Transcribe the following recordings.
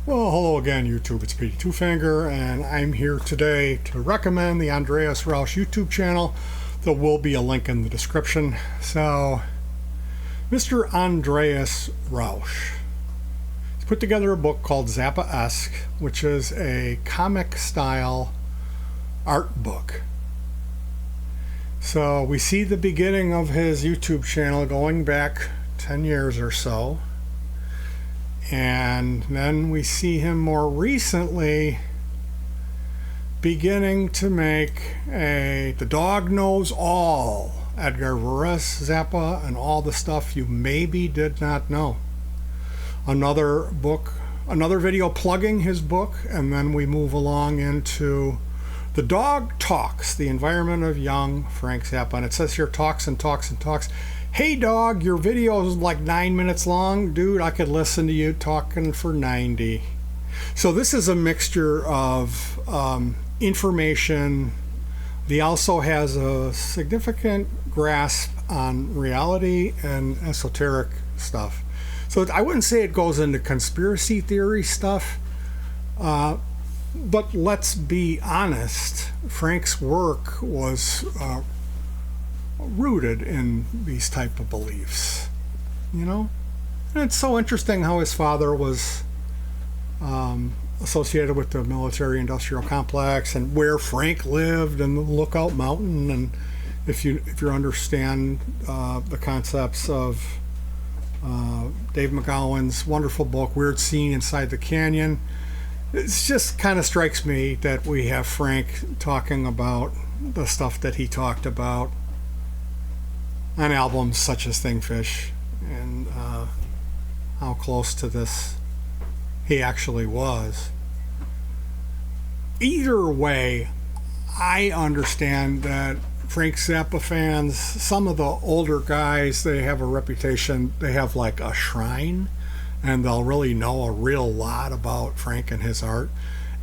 Well, hello again, YouTube. It's Petey Twofinger, and I'm here today to recommend the Andreas Rausch YouTube channel. There will be a link in the description. So, Mr. Andreas Rausch has put together a book called Zappa-esque, which is a comic-style art book. So, we see the beginning of his YouTube channel going back 10 years or so. And then we see him more recently beginning to make The Dog Knows All, Edgar Varese, Zappa, and all the stuff you maybe did not know. Another video plugging his book, and then we move along into The Dog Talks, the environment of young Frank Zappa. And it says here, talks and talks and talks. Hey dog, your video is like 9 minutes long. Dude, I could listen to you talking for 90. So this is a mixture of information. He also has a significant grasp on reality and esoteric stuff. So I wouldn't say it goes into conspiracy theory stuff, but let's be honest, Frank's work was rooted in these type of beliefs, you know. And it's so interesting how his father was associated with the military industrial complex, and where Frank lived, and the Lookout Mountain. And if you understand the concepts of Dave McGowan's wonderful book Weird Scene Inside the Canyon, it just kind of strikes me that we have Frank talking about the stuff that he talked about on albums such as Thingfish, and how close to this he actually was. Either way, I understand that Frank Zappa fans, some of the older guys, they have a reputation, they have like a shrine, and they'll really know a real lot about Frank and his art.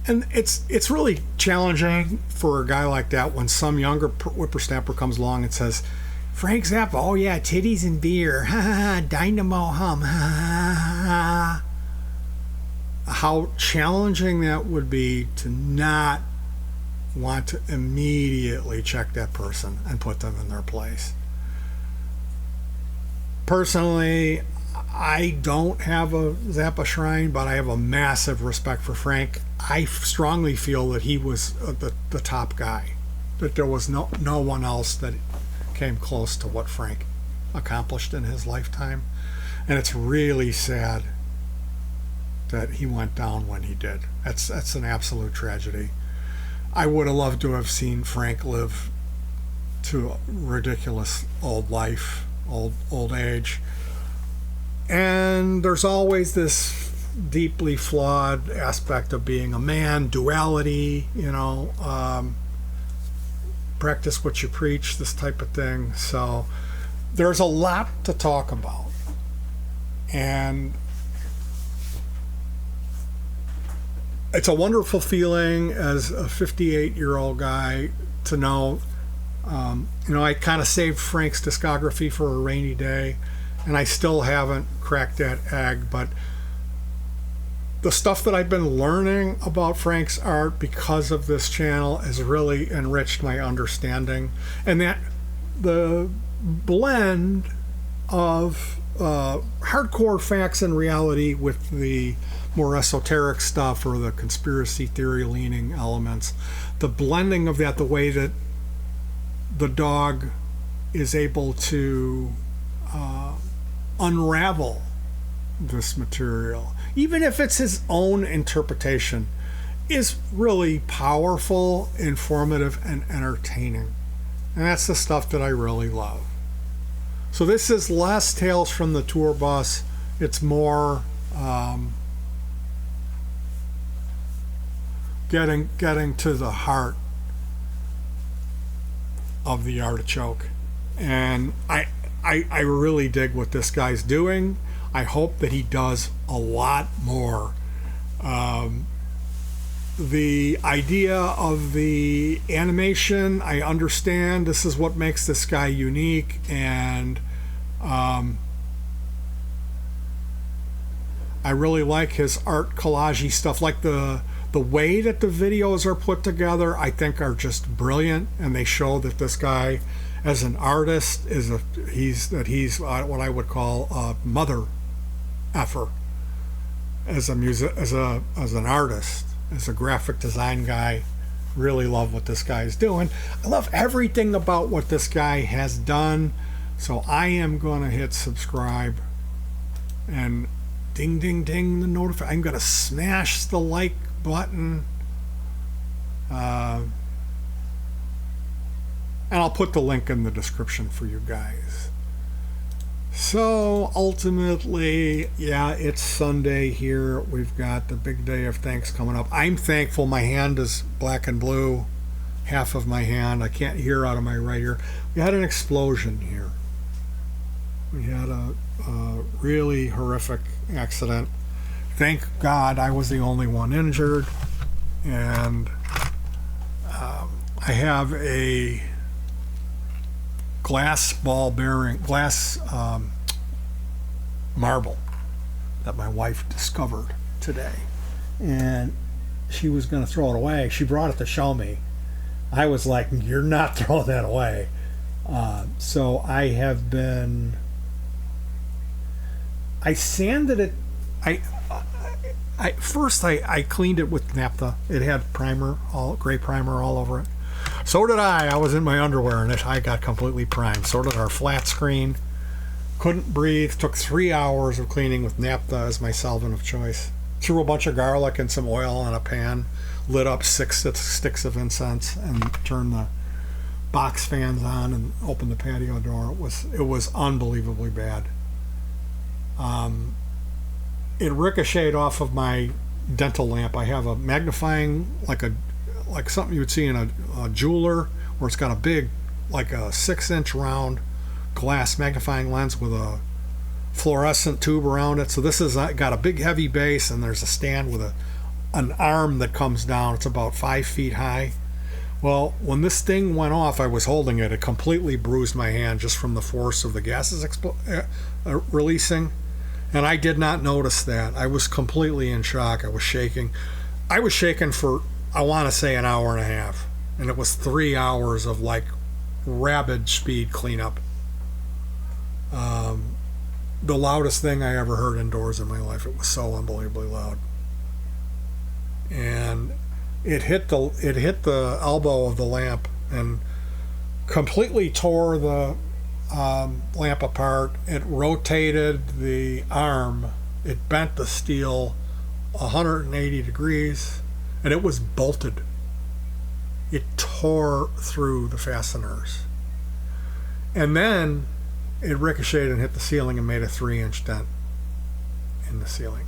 And it's really challenging for a guy like that when some younger whippersnapper comes along and says, Frank Zappa, oh yeah, titties and beer, ha ha ha, dynamo hum, ha ha ha. How challenging that would be to not want to immediately check that person and put them in their place. Personally, I don't have a Zappa shrine, but I have a massive respect for Frank. I strongly feel that he was the top guy, that there was no one else that came close to what Frank accomplished in his lifetime. And it's really sad that he went down when he did. That's an absolute tragedy. I would have loved to have seen Frank live to a ridiculous old life, old age. And there's always this deeply flawed aspect of being a man, duality, you know, practice what you preach, this type of thing. So there's a lot to talk about. And it's a wonderful feeling as a 58-year-old guy to know, you know, I kind of saved Frank's discography for a rainy day, and I still haven't cracked that egg, but the stuff that I've been learning about Frank's art because of this channel has really enriched my understanding. And that the blend of hardcore facts and reality with the more esoteric stuff or the conspiracy theory leaning elements, the blending of that, the way that the dog is able to unravel this material, even if it's his own interpretation, is really powerful, informative, and entertaining. And that's the stuff that I really love. So this is less Tales from the Tour Bus. It's more getting to the heart of the artichoke. And I really dig what this guy's doing. I hope that he does a lot more. The idea of the animation, I understand. This is what makes this guy unique, and I really like his art collage stuff, like the way that the videos are put together. I think are just brilliant, and they show that this guy, as an artist, he's what I would call a mother effer as an artist, as a graphic design guy. Really love what this guy is doing. I love everything about what this guy has done. So I am going to hit subscribe and ding, ding, ding the notification. I'm going to smash the like button. And I'll put the link in the description for you guys. So ultimately, yeah, it's Sunday here. We've got the big day of thanks coming up. I'm thankful. My hand is black and blue. Half of my hand. I can't hear out of my right ear. We had an explosion here. We had a really horrific accident. Thank God I was the only one injured. And I have a glass marble that my wife discovered today, and she was going to throw it away. She brought it to show me. I was like, you're not throwing that away. So I sanded it. First I cleaned it with naphtha. It had gray primer all over it. So did I was in my underwear, and I got completely primed. So did our flat screen. Couldn't breathe. Took 3 hours of cleaning with naphtha as my solvent of choice. Threw a bunch of garlic and some oil in a pan. Lit up 6 sticks of incense and turned the box fans on and opened the patio door. It was unbelievably bad. It ricocheted off of my dental lamp. I have a magnifying, like something you would see in a jeweler, where it's got a big, like a 6-inch round glass magnifying lens with a fluorescent tube around it. So this has got a big heavy base, and there's a stand with an arm that comes down. It's about 5 feet high. Well, when this thing went off, I was holding it. It completely bruised my hand just from the force of the gases releasing. And I did not notice that. I was completely in shock. I was shaking. I was shaking for, I want to say, an hour and a half. And it was 3 hours of like rabid speed cleanup. The loudest thing I ever heard indoors in my life. It was so unbelievably loud. And it hit the elbow of the lamp and completely tore the lamp apart. It rotated the arm. It bent the steel 180 degrees, and it was bolted. It tore through the fasteners. And then it ricocheted and hit the ceiling and made a 3-inch dent in the ceiling.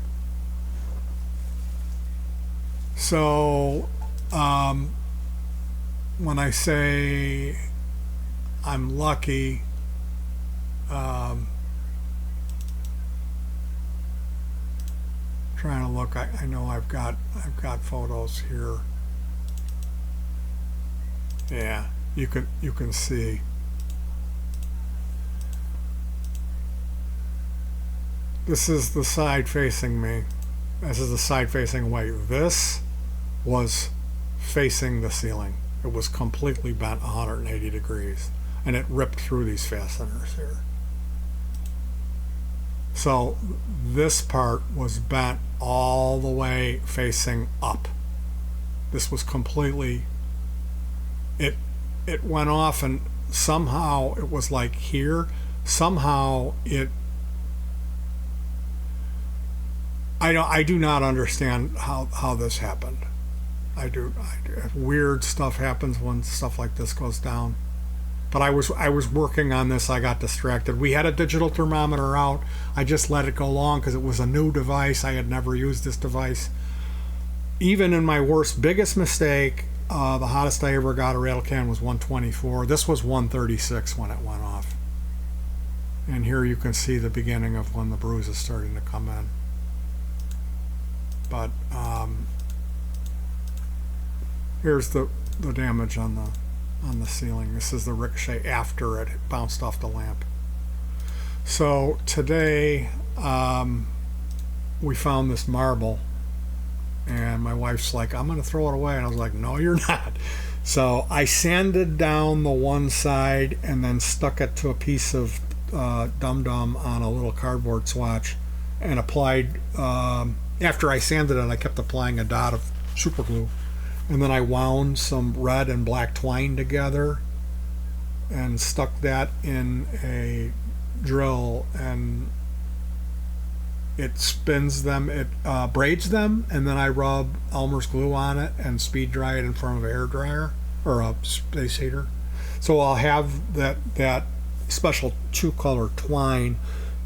So when I say I'm lucky, trying to look, I know I've got photos here. Yeah, you can see. This is the side facing me. This is the side facing away. This was facing the ceiling. It was completely bent 180 degrees, and it ripped through these fasteners here. So this part was bent all the way facing up. This was completely, it went off, and somehow it was like here, somehow I do not understand how this happened. I do. Weird stuff happens when stuff like this goes down. But I was working on this. I got distracted. We had a digital thermometer out. I just let it go long because it was a new device. I had never used this device. Even in my biggest mistake, the hottest I ever got a rattle can was 124. This was 136 when it went off. And here you can see the beginning of when the bruise is starting to come in. But here's the damage on the ceiling. This is the ricochet after it bounced off the lamp. So today, we found this marble, and my wife's like, I'm going to throw it away. And I was like, no, you're not. So I sanded down the one side and then stuck it to a piece of dum-dum on a little cardboard swatch and applied, after I sanded it, I kept applying a dot of super glue. And then I wound some red and black twine together and stuck that in a drill, and it spins them, it braids them, and then I rub Elmer's glue on it and speed dry it in front of an air dryer or a space heater. So I'll have that special 2-color twine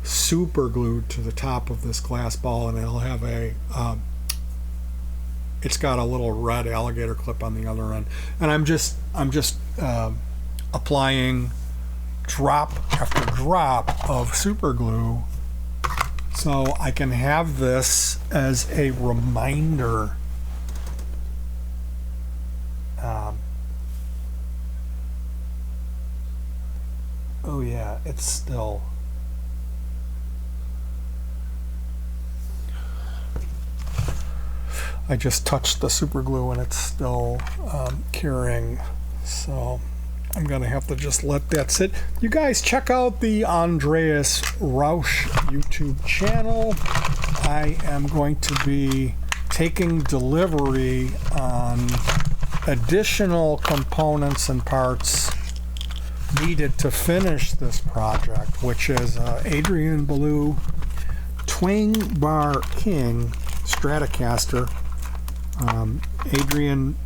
super glued to the top of this glass ball, and it'll have it's got a little red alligator clip on the other end. And I'm just applying drop after drop of super glue so I can have this as a reminder. Oh yeah, it's still. I just touched the super glue and it's still curing, so I'm gonna have to just let that sit. You guys check out the Andreas Rausch YouTube channel. I am going to be taking delivery on additional components and parts needed to finish this project, which is Adrian Belew Twang Bar King Stratocaster. Adrian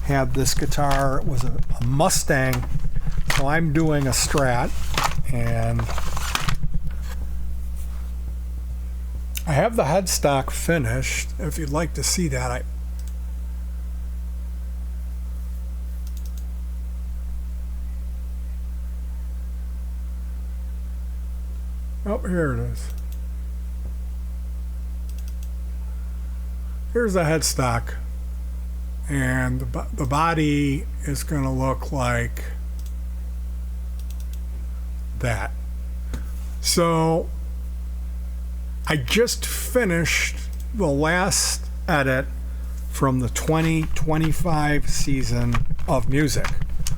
had this guitar. It was a Mustang, so I'm doing a Strat, and I have the headstock finished. If you'd like to see that, oh, here it is. Here's the headstock, and the body is going to look like that. So I just finished the last edit from the 2025 season of music.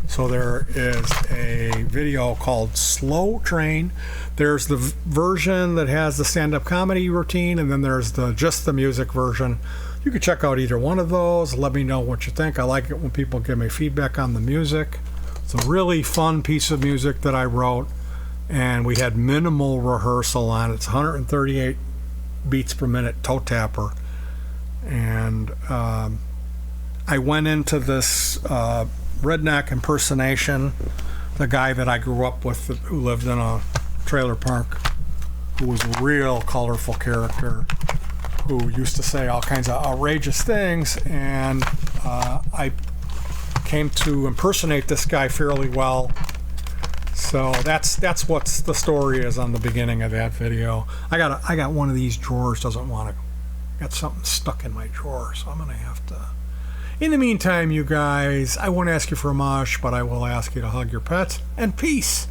So there is a video called Slow Train. There's the version that has the stand-up comedy routine, and then there's just the music version. You can check out either one of those. Let me know what you think. I like it when people give me feedback on the music. It's a really fun piece of music that I wrote, and we had minimal rehearsal on it. It's 138 beats per minute toe tapper. And I went into this redneck impersonation, the guy that I grew up with who lived in a trailer park, who was a real colorful character, who used to say all kinds of outrageous things, and I came to impersonate this guy fairly well. So that's what the story is on the beginning of that video. I got one of these drawers doesn't want to, got something stuck in my drawer, so I'm gonna have to. In the meantime, you guys, I won't ask you for much, but I will ask you to hug your pets, and peace.